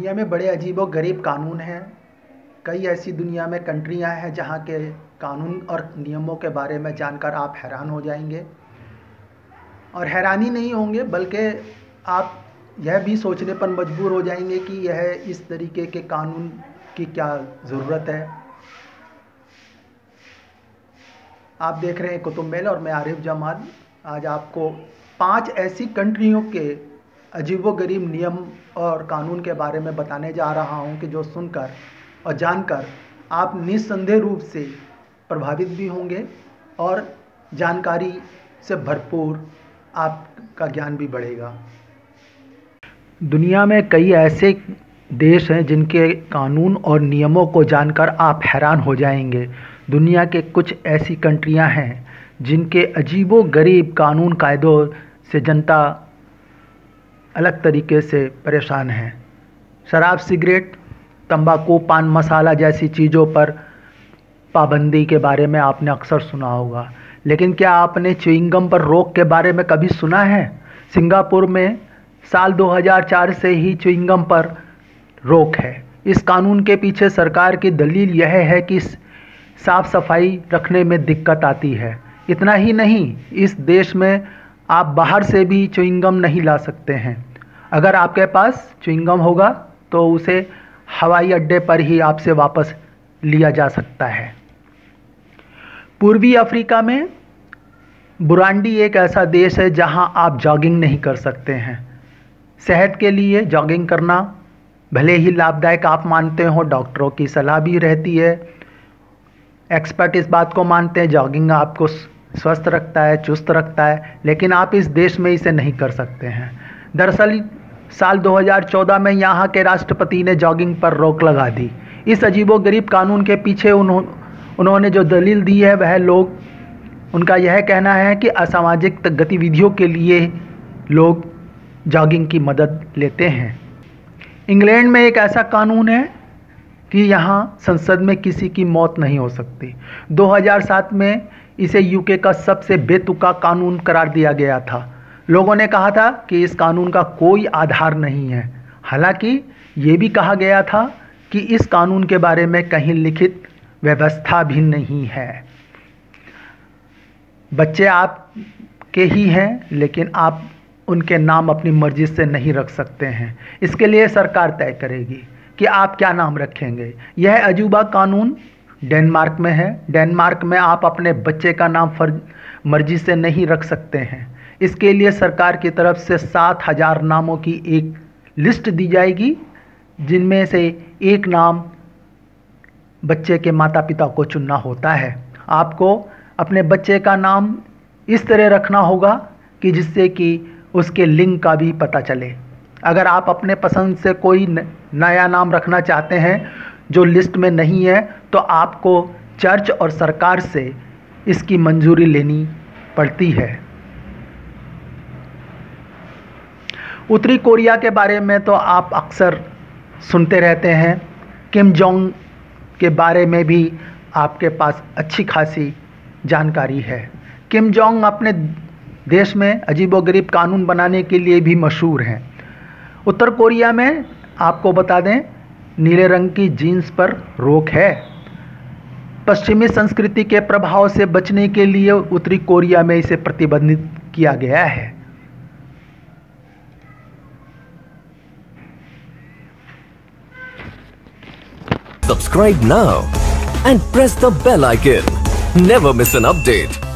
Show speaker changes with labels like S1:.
S1: दुनिया में बड़े अजीबो गरीब कानून हैं। कई ऐसी दुनिया में कंट्रियां हैं जहां के कानून और नियमों के बारे में जानकर आप हैरान हो जाएंगे। और हैरानी नहीं होंगे बल्कि आप यह भी सोचने पर मजबूर हो जाएंगे कि यह इस तरीके के कानून की क्या ज़रूरत है। आप देख रहे हैं कुतुब मेल और मैं आरिफ जमाल। आज आपको 5 ऐसी कंट्रियों के अजीबोगरीब नियम और कानून के बारे में बताने जा रहा हूं कि जो सुनकर और जानकर आप निस्संदेह रूप से प्रभावित भी होंगे और जानकारी से भरपूर आपका ज्ञान भी बढ़ेगा। दुनिया में कई ऐसे देश हैं जिनके कानून और नियमों को जानकर आप हैरान हो जाएंगे। दुनिया के कुछ ऐसी कंट्रियां हैं जिनके अजीबोगरीब कानून कायदों से जनता अलग तरीके से परेशान है। शराब, सिगरेट, तंबाकू, पान मसाला जैसी चीज़ों पर पाबंदी के बारे में आपने अक्सर सुना होगा, लेकिन क्या आपने च्युइंगम पर रोक के बारे में कभी सुना है? सिंगापुर में साल 2004 से ही च्युइंगम पर रोक है। इस कानून के पीछे सरकार की दलील यह है कि साफ सफाई रखने में दिक्कत आती है। इतना ही नहीं, इस देश में आप बाहर से भी च्युइंगम नहीं ला सकते हैं। अगर आपके पास च्युइंगम होगा तो उसे हवाई अड्डे पर ही आपसे वापस लिया जा सकता है। पूर्वी अफ्रीका में बुरुंडी एक ऐसा देश है जहां आप जॉगिंग नहीं कर सकते हैं। सेहत के लिए जॉगिंग करना भले ही लाभदायक आप मानते हो, डॉक्टरों की सलाह भी रहती है, एक्सपर्ट इस बात को मानते हैं जॉगिंग आपको स्वस्थ रखता है, चुस्त रखता है, लेकिन आप इस देश में इसे नहीं कर सकते हैं। दरअसल साल 2014 में यहाँ के राष्ट्रपति ने जॉगिंग पर रोक लगा दी। इस अजीबोगरीब कानून के पीछे उन्होंने जो दलील दी है वह उनका यह कहना है कि असामाजिक गतिविधियों के लिए लोग जॉगिंग की मदद लेते हैं। इंग्लैंड में एक ऐसा कानून है कि यहाँ संसद में किसी की मौत नहीं हो सकती। 2007 में इसे यूके का सबसे बेतुका कानून करार दिया गया था। लोगों ने कहा था कि इस कानून का कोई आधार नहीं है। हालांकि ये भी कहा गया था कि इस कानून के बारे में कहीं लिखित व्यवस्था भी नहीं है। बच्चे आपके ही हैं, लेकिन आप उनके नाम अपनी मर्जी से नहीं रख सकते हैं। इसके लिए सरकार तय करेगी कि आप क्या नाम रखेंगे। यह अजूबा कानून डेनमार्क में है। डेनमार्क में आप अपने बच्चे का नाम मर्जी से नहीं रख सकते हैं। इसके लिए सरकार की तरफ से 7,000 नामों की एक लिस्ट दी जाएगी, जिनमें से एक नाम बच्चे के माता पिता को चुनना होता है। आपको अपने बच्चे का नाम इस तरह रखना होगा कि जिससे कि उसके लिंग का भी पता चले। अगर आप अपने पसंद से कोई नया नाम रखना चाहते हैं जो लिस्ट में नहीं है, तो आपको चर्च और सरकार से इसकी मंजूरी लेनी पड़ती है। उत्तरी कोरिया के बारे में तो आप अक्सर सुनते रहते हैं। किम जोंग के बारे में भी आपके पास अच्छी खासी जानकारी है। किम जोंग अपने देश में अजीबोगरीब कानून बनाने के लिए भी मशहूर हैं। उत्तर कोरिया में आपको बता दें, नीले रंग की जीन्स पर रोक है। पश्चिमी संस्कृति के प्रभाव से बचने के लिए उत्तरी कोरिया में इसे प्रतिबंधित किया गया है।
S2: Subscribe now and press the bell icon. Never miss an update.